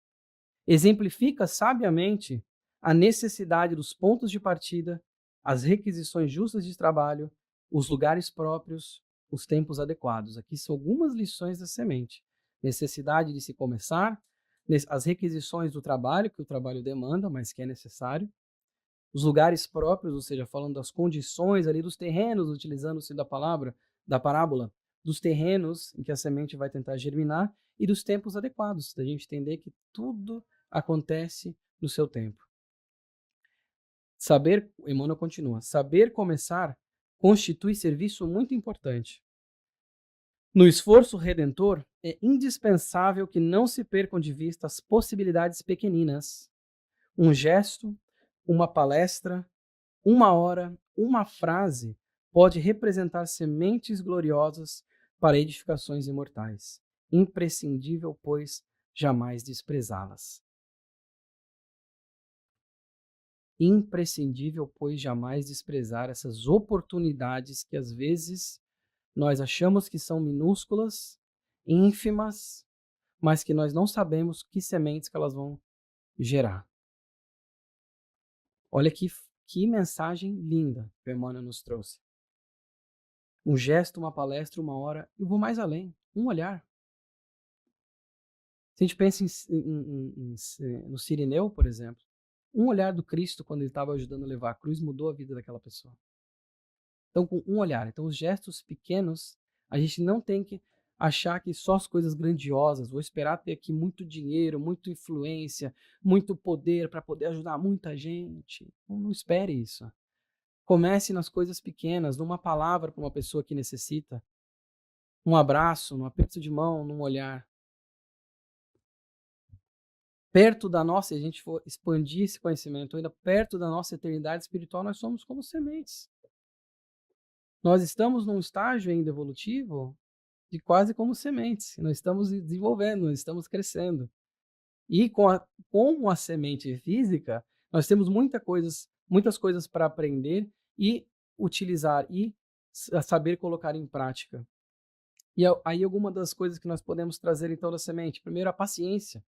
B: Exemplifica sabiamente a necessidade dos pontos de partida, as requisições justas de trabalho, os lugares próprios, os tempos adequados. Aqui são algumas lições da semente. Necessidade de se começar, as requisições do trabalho, que o trabalho demanda, mas que é necessário. Os lugares próprios, ou seja, falando das condições ali dos terrenos, utilizando-se da palavra, da parábola, dos terrenos em que a semente vai tentar germinar e dos tempos adequados, da gente entender que tudo acontece no seu tempo. Saber, Emmanuel continua, saber começar constitui serviço muito importante. No esforço redentor, é indispensável que não se percam de vista as possibilidades pequeninas. Um gesto, uma palestra, uma hora, uma frase pode representar sementes gloriosas para edificações imortais. Imprescindível, pois, jamais desprezá-las. Imprescindível, pois, jamais desprezar essas oportunidades que às vezes nós achamos que são minúsculas, ínfimas, mas que nós não sabemos que sementes que elas vão gerar. Olha que mensagem linda que o Emmanuel nos trouxe. Um gesto, uma palestra, uma hora, eu vou mais além, um olhar. Se a gente pensa no Cirineu, por exemplo, um olhar do Cristo quando ele estava ajudando a levar a cruz mudou a vida daquela pessoa. Então, com um olhar. Então, os gestos pequenos, a gente não tem que achar que só as coisas grandiosas, vou esperar ter aqui muito dinheiro, muita influência, muito poder para poder ajudar muita gente. Não espere isso. Comece nas coisas pequenas, numa palavra para uma pessoa que necessita, um abraço, num aperto de mão, num olhar. Perto da nossa, se a gente for expandir esse conhecimento, ainda perto da nossa eternidade espiritual, nós somos como sementes. Nós estamos num estágio ainda evolutivo de quase como sementes. Nós estamos desenvolvendo, nós estamos crescendo. E com a semente física, nós temos muitas coisas para aprender e utilizar e saber colocar em prática. E aí alguma das coisas que nós podemos trazer então da semente. Primeiro, a paciência.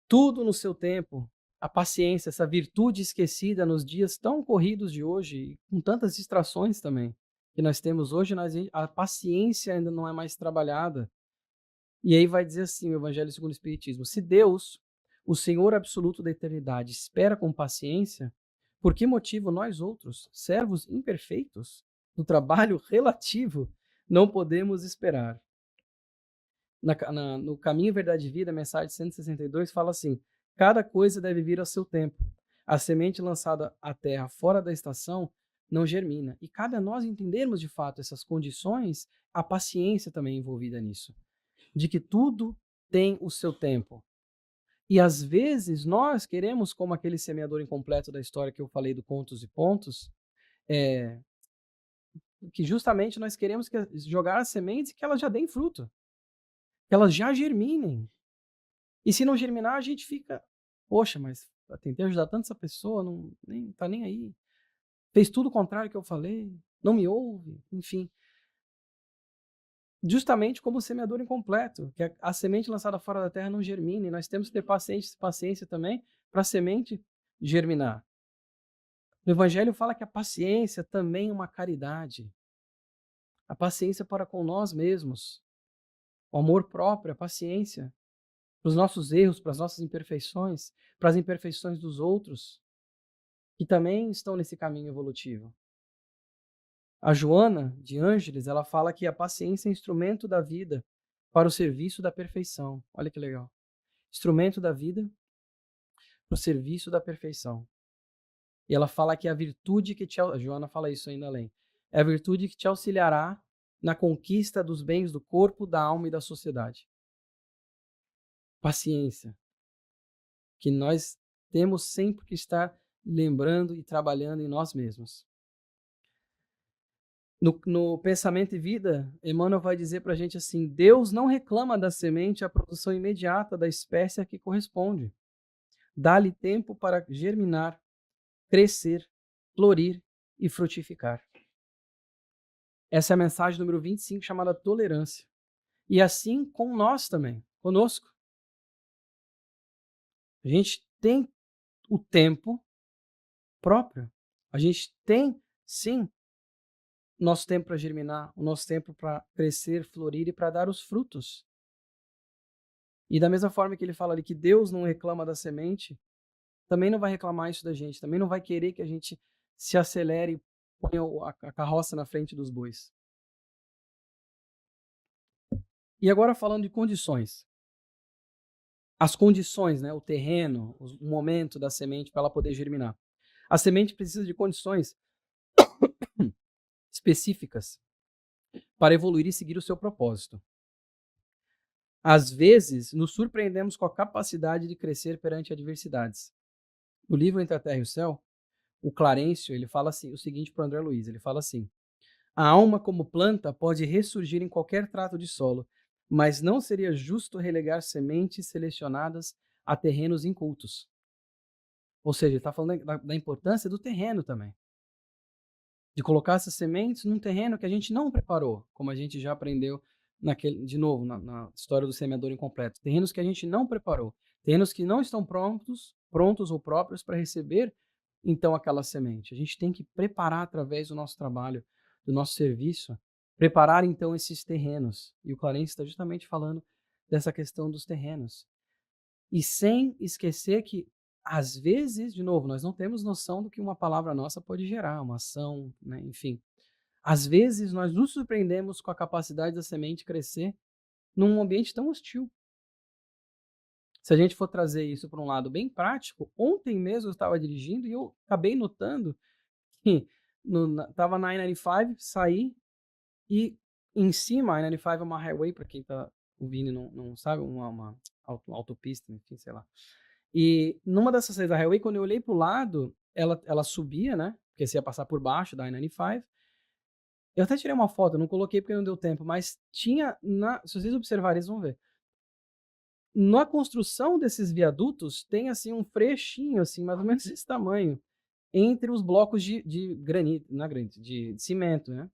B: Tudo no seu tempo. A paciência, essa virtude esquecida nos dias tão corridos de hoje, e com tantas distrações também que nós temos hoje, a paciência ainda não é mais trabalhada. E aí vai dizer assim, o Evangelho segundo o Espiritismo: se Deus, o Senhor absoluto da eternidade, espera com paciência, por que motivo nós outros, servos imperfeitos, do trabalho relativo, não podemos esperar? No Caminho, Verdade e Vida, a mensagem 162 fala assim: cada coisa deve vir a seu tempo. A semente lançada à terra fora da estação não germina. E cabe a nós entendermos de fato essas condições, a paciência também envolvida nisso, de que tudo tem o seu tempo. E às vezes nós queremos, como aquele semeador incompleto da história que eu falei do Contos e Pontos, que justamente nós queremos jogar as sementes e que elas já deem fruto, que elas já germinem. E se não germinar, a gente fica, poxa, mas eu tentei ajudar tanto essa pessoa, não tá nem aí. Fez tudo o contrário que eu falei, não me ouve, enfim. Justamente como o semeador incompleto, que a semente lançada fora da terra não germina, e nós temos que ter paciência também para a semente germinar. O Evangelho fala que a paciência também é uma caridade. A paciência para com nós mesmos, o amor próprio, a paciência para os nossos erros, para as nossas imperfeições, para as imperfeições dos outros, que também estão nesse caminho evolutivo. A Joana de Ângeles, ela fala que a paciência é instrumento da vida para o serviço da perfeição. Olha que legal. Instrumento da vida para o serviço da perfeição. E ela fala que a virtude que a Joana fala isso ainda além, é a virtude que te auxiliará na conquista dos bens do corpo, da alma e da sociedade. Paciência. Que nós temos sempre que estar lembrando e trabalhando em nós mesmos. No Pensamento e Vida, Emmanuel vai dizer para a gente assim: Deus não reclama da semente a produção imediata da espécie a que corresponde. Dá-lhe tempo para germinar, crescer, florir e frutificar. Essa é a mensagem número 25, chamada tolerância. E assim com nós também, conosco. A gente tem o tempo próprio. A gente tem, sim, nosso tempo para germinar, o nosso tempo para crescer, florir e para dar os frutos. E da mesma forma que ele fala ali que Deus não reclama da semente, também não vai reclamar isso da gente, também não vai querer que a gente se acelere e ponha a carroça na frente dos bois. E agora falando de condições. As condições, né, o terreno, o momento da semente para ela poder germinar. A semente precisa de condições específicas para evoluir e seguir o seu propósito. Às vezes, nos surpreendemos com a capacidade de crescer perante adversidades. No livro Entre a Terra e o Céu, o Clarencio, ele fala assim, o seguinte para o André Luiz, ele fala assim: a alma como planta pode ressurgir em qualquer trato de solo, mas não seria justo relegar sementes selecionadas a terrenos incultos. Ou seja, ele está falando da importância do terreno também. De colocar essas sementes num terreno que a gente não preparou, como a gente já aprendeu de novo, na história do semeador incompleto. Terrenos que a gente não preparou. Terrenos que não estão prontos ou próprios para receber, então, aquela semente. A gente tem que preparar através do nosso trabalho, do nosso serviço, preparar, então, esses terrenos. E o Clarence está justamente falando dessa questão dos terrenos. E sem esquecer que, às vezes, de novo, nós não temos noção do que uma palavra nossa pode gerar, uma ação, né? Enfim. Às vezes, nós nos surpreendemos com a capacidade da semente crescer num ambiente tão hostil. Se a gente for trazer isso para um lado bem prático, ontem mesmo eu estava dirigindo e eu acabei notando que estava na I-95, saí e em cima, a I-95 é uma highway, para quem está ouvindo e não sabe, uma autopista, enfim, sei lá. E numa dessas saídas da highway, quando eu olhei para o lado, ela subia, né? Porque você ia passar por baixo da I-95. Eu até tirei uma foto, não coloquei porque não deu tempo, mas tinha, se vocês observarem, vocês vão ver. Na construção desses viadutos, tem assim um frechinho, assim, mais ou menos desse tamanho, entre os blocos de granito, não é granito, de cimento, né?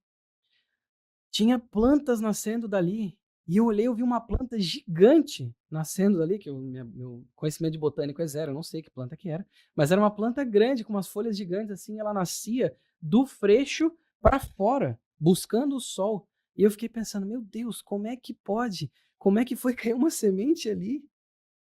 B: Tinha plantas nascendo dali. E eu olhei, eu vi uma planta gigante nascendo dali, que meu conhecimento de botânico é zero, eu não sei que planta que era, mas era uma planta grande, com umas folhas gigantes assim, ela nascia do freixo para fora, buscando o sol. E eu fiquei pensando, meu Deus, como é que pode? Como é que foi cair uma semente ali?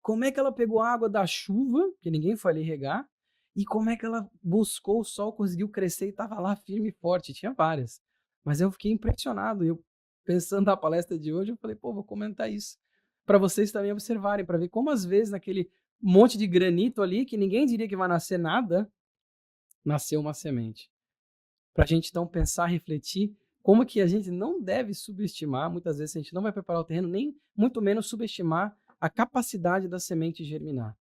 B: Como é que ela pegou a água da chuva, que ninguém foi ali regar, e como é que ela buscou o sol, conseguiu crescer e estava lá firme e forte? Tinha várias. Mas eu fiquei impressionado. Eu, pensando na palestra de hoje, eu falei, pô, vou comentar isso para vocês também observarem, para ver como às vezes naquele monte de granito ali, que ninguém diria que vai nascer nada, nasceu uma semente. Para a gente então pensar, refletir, como que a gente não deve subestimar, muitas vezes a gente não vai preparar o terreno, nem muito menos subestimar a capacidade da semente germinar.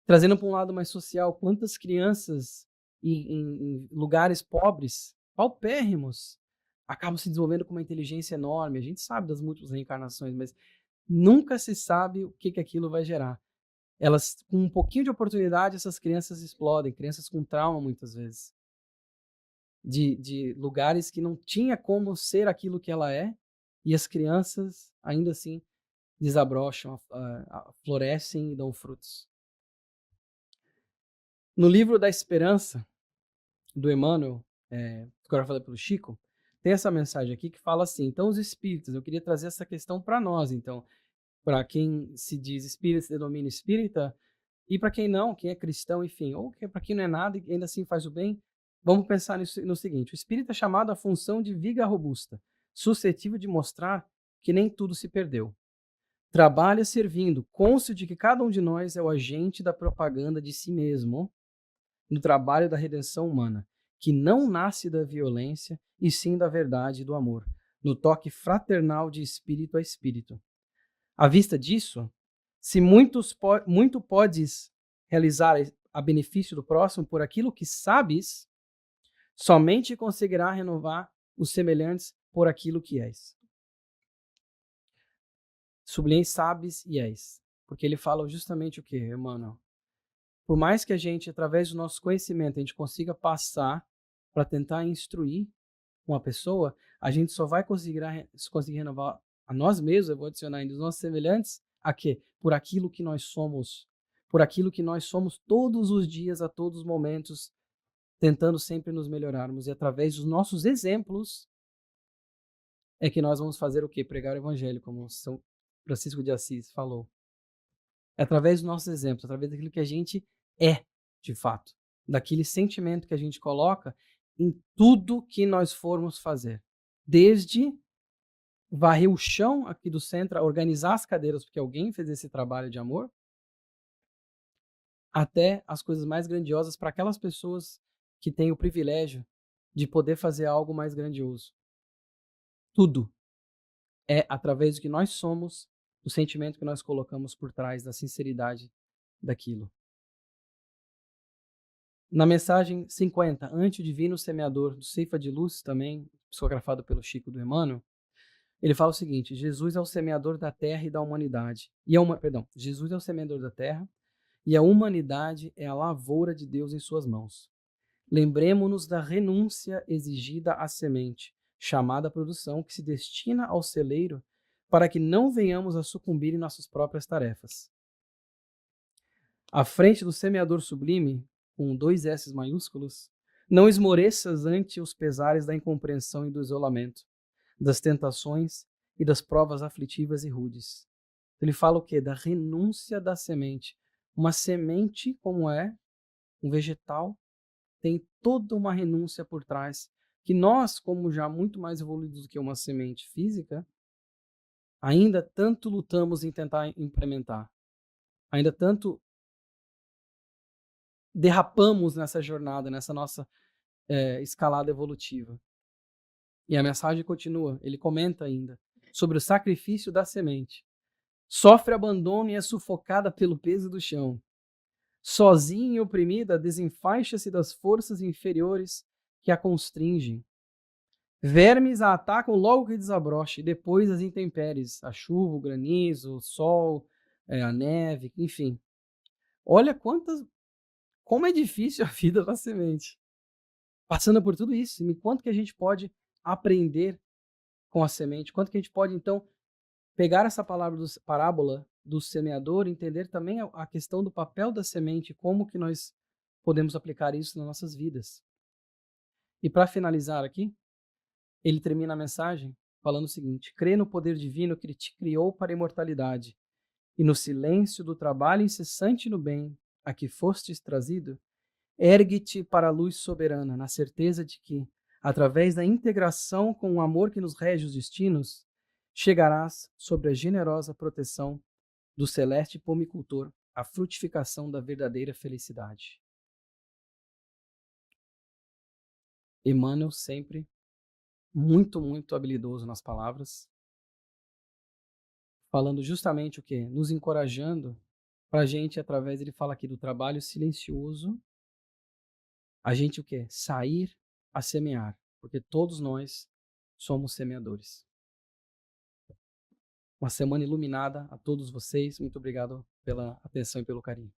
B: Trazendo para um lado mais social, quantas crianças em lugares pobres, paupérrimos, acabam se desenvolvendo com uma inteligência enorme. A gente sabe das múltiplas reencarnações, mas nunca se sabe o que aquilo vai gerar. Elas, com um pouquinho de oportunidade, essas crianças explodem, crianças com trauma muitas vezes. De lugares que não tinha como ser aquilo que ela é, e as crianças, ainda assim, desabrocham, florescem e dão frutos. No livro da Esperança, do Emmanuel, que agora eu falei pelo Chico, tem essa mensagem aqui que fala assim, então os espíritas, eu queria trazer essa questão para nós, então, para quem se diz espírita, se denomina espírita, e para quem não, quem é cristão, enfim, ou para quem não é nada e ainda assim faz o bem, vamos pensar no seguinte, o espírito é chamado à função de viga robusta, suscetível de mostrar que nem tudo se perdeu. Trabalha servindo, cônscio de que cada um de nós é o agente da propaganda de si mesmo, no trabalho da redenção humana, que não nasce da violência, e sim da verdade e do amor, no toque fraternal de espírito a espírito. À vista disso, se muito podes realizar a benefício do próximo por aquilo que sabes, somente conseguirá renovar os semelhantes por aquilo que és. Sublinhei sabes e és, porque ele fala justamente o que, Emmanuel? Por mais que a gente, através do nosso conhecimento, a gente consiga passar para tentar instruir uma pessoa, a gente só vai conseguir renovar a nós mesmos, eu vou adicionar ainda os nossos semelhantes, a quê? Por aquilo que nós somos. Por aquilo que nós somos todos os dias, a todos os momentos, tentando sempre nos melhorarmos. E através dos nossos exemplos é que nós vamos fazer o quê? Pregar o evangelho, como São Francisco de Assis falou. É através dos nossos exemplos, através daquilo que a gente é, de fato. Daquele sentimento que a gente coloca em tudo que nós formos fazer. Desde varrer o chão aqui do centro, organizar as cadeiras porque alguém fez esse trabalho de amor, até as coisas mais grandiosas para aquelas pessoas que têm o privilégio de poder fazer algo mais grandioso. Tudo é através do que nós somos, do sentimento que nós colocamos por trás, da sinceridade daquilo. Na mensagem 50, ante o divino semeador do Ceifa de Luz, também psicografado pelo Chico do Emmanuel, ele fala o seguinte: Jesus é o semeador da terra e da humanidade. Jesus é o semeador da terra e a humanidade é a lavoura de Deus em suas mãos. Lembremo-nos da renúncia exigida à semente, chamada produção, que se destina ao celeiro, para que não venhamos a sucumbir em nossas próprias tarefas. À frente do semeador sublime, com 2 S maiúsculos, não esmoreças ante os pesares da incompreensão e do isolamento, das tentações e das provas aflitivas e rudes. Ele fala o quê? Da renúncia da semente. Uma semente, como é um vegetal, tem toda uma renúncia por trás, que nós, como já muito mais evoluídos do que uma semente física, ainda tanto lutamos em tentar implementar. Ainda tanto derrapamos nessa jornada, nessa nossa escalada evolutiva. E a mensagem continua, ele comenta ainda sobre o sacrifício da semente. Sofre abandono e é sufocada pelo peso do chão. Sozinha e oprimida, desenfaixa-se das forças inferiores que a constringem. Vermes a atacam logo que desabrocha, e depois as intempéries, a chuva, o granizo, o sol, a neve, enfim. Olha como é difícil a vida da semente. Passando por tudo isso, e quanto que a gente pode aprender com a semente, quanto que a gente pode, então, pegar essa parábola do semeador, entender também a questão do papel da semente, como que nós podemos aplicar isso nas nossas vidas. E para finalizar aqui, ele termina a mensagem falando o seguinte: crê no poder divino que ele te criou para a imortalidade, e no silêncio do trabalho incessante no bem a que fostes trazido, ergue-te para a luz soberana, na certeza de que, através da integração com o amor que nos rege os destinos, chegarás sobre a generosa proteção do celeste pomicultor à frutificação da verdadeira felicidade. Emmanuel sempre muito, muito habilidoso nas palavras, falando justamente o quê? Nos encorajando para a gente, através, ele fala aqui do trabalho silencioso, a gente o quê? Sair a semear, porque todos nós somos semeadores. Uma semana iluminada a todos vocês. Muito obrigado pela atenção e pelo carinho.